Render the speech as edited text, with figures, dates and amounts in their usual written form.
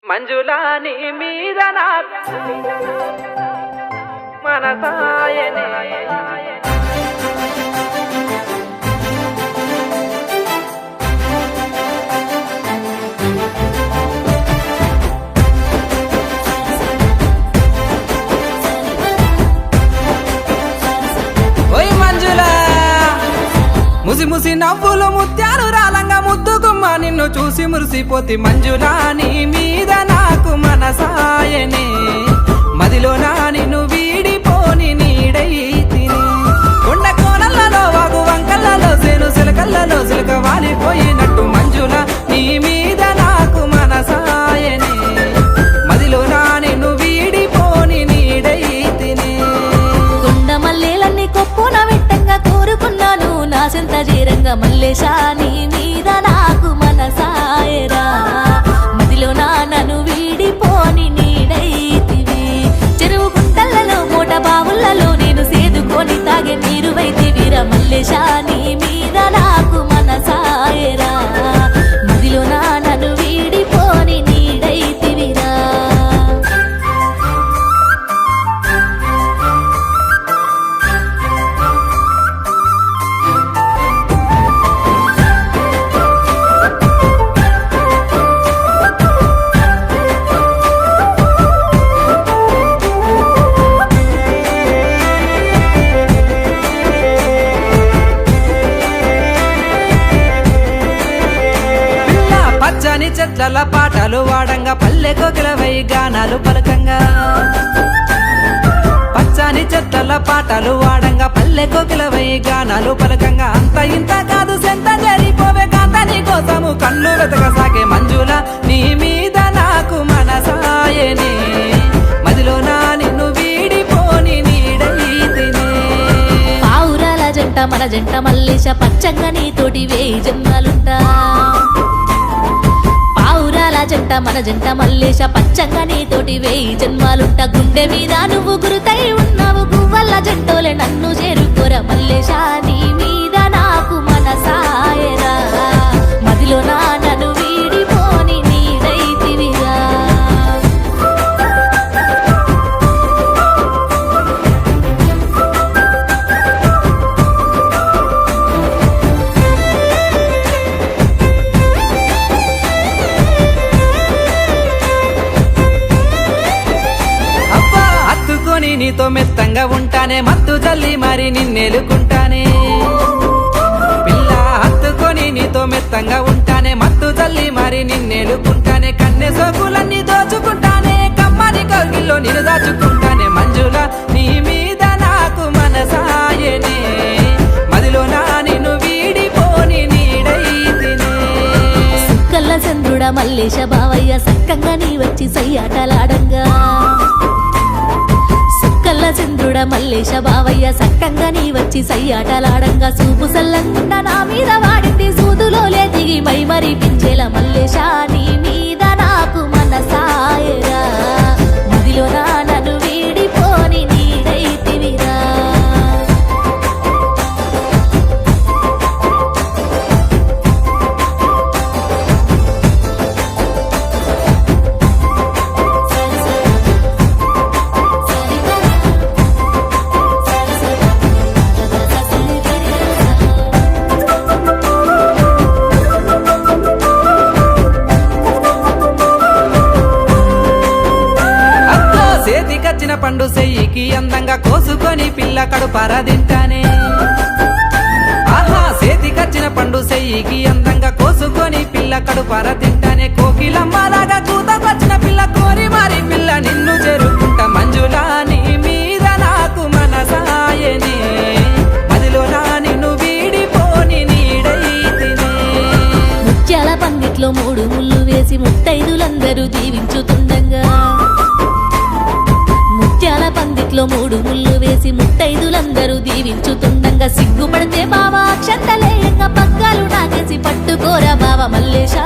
మంజులా నీ మీద నాకు మనసాయనే ఓయ్ మంజులా ముసి ముసి నవ్వులు ముత్యాలు రాలంగా ముద్దుగుమ్మ నిన్ను చూసి మురిసిపోతి మంజులా నీ మీద నాకు మనసాయనే మదిలో నా నిన్ను వీడిపోని నీడై తిని కొండ కోనలలో వాగు వంకలలో సేను సిలకలలో సిలక వాలిపోయినట్టు మంజులా నీ మీద నాకు మనసాయనే మదిలో నా నిన్ను వీడిపోని నీడై తిని కొండ మల్లెలన్నీ కొప్పున విట్టంగా కోరుకున్నాను నా సెంత జీరంగా మల్లేశా నీ మీద నాకు మనసాయరా మదిలో నా నన్ను వీడిపోని నీడైతివి చెరువు గుంటలలో మూట బావులలో నేను సేదుకొని తాగే నీరు వైతివిరా మల్లేశా నీ మీద నాకు మనసాయరా మదిలో నా నన్ను వీడిపోని నీడైతివిరా పచ్చని చెట్ల పాటలు వాడంగా పల్లె కోకిలవై గానాలు పలకంగా పచ్చని చెట్ల పాటలు వాడంగా పల్లె కోకిలవై గానాలు పలకంగా అంత ఇంత కాదు సెంత జరిపోవే కాంత నీ కోసము కన్ను వెతకసాగే మంజులా నీ మీద నాకు మనసాయనే మదిలో నా నిన్ను వీడిపోని నీడైతినే పావురాల జంట మన జంట మల్లేశ పచ్చంగా నీతోటి వేయి జన్మాలుంటా పావురాల జంట మన జంట మల్లేశ పచ్చంగా నీతోటి వేయి జన్మాలుంటా గుండె మీద నువ్వు గురుతై ఉన్నావు గువ్వల్ల జంటోలే నన్ను చేరుకోరా మల్లేశ నీ మీద నాకు మనసాయరా మదిలో నా నన్ను వీడిపోని నీడైతివిరా అబ్బా హత్తుకొని నీతో మెత్తంగా ఉంటానే మత్తు జల్లి మరి నిన్నెలుకుంటానే పిల్ల హత్తుకొని నీతో మెత్తంగా ఉంటానే మత్తు జల్లి మరి నిన్నెలుకుంటానే కన్నె సోకులన్నీ దోచుకుంటానే కమ్మని కౌగిల్లో నిన్ను దాచుకుంటానే మంజులా నీ మీద నాకు మనసాయనే మదిలో నా నిన్ను వీడిపోని నీడైతినే సుక్కల్ల చంద్రుడ మల్లేశ బావయ్య సక్కంగా నీ వచ్చి సయ్యాటలాడంగా సుక్కల్ల చంద్రుడ మల్లేశ బావయ్య సక్కంగా నీ వచ్చి సయ్యాటలాడంగా సూపు సల్లంగుండా నా మీద వాడింది సూదులోలే దిగి మై మరి పించేల మల్లేశ నీ మీద నాకు మనసాయరా మదిలో నా నన్ను వీడిపోని నీడైతివిరా అత్తో చేతికచ్చిన పండు సెయ్యికి అందంగా కోసుకొని పిల్ల కడుపార తింటానే ఆహా చేతికచ్చిన పండు సెయ్యికి అందంగా కోసుకొని పిల్ల కడుపార తింటానే కోకిలమ్మలాగా కూతకొచ్చిన పిల్ల కోరి మారి పిల్ల నిన్ను చేరుకుంటా మంజులా నీ మీద నాకు మనసాయనే మదిలో నా నిన్ను వీడిపోని నీడైతినే ముత్యాల పందిట్లో 3 ముళ్ళు వేసి ముత్తైదులందరూ దీవించుతుండగా ముత్యాల పందిట్లో 3 ముళ్ళు వేసి ముత్తైదులందరూ దీవించుతుండగా సిగ్గుపడితే బావా అక్షంతలేయంగా పగ్గాలు నాకేసి పట్టుకోరా బావ మల్లేశా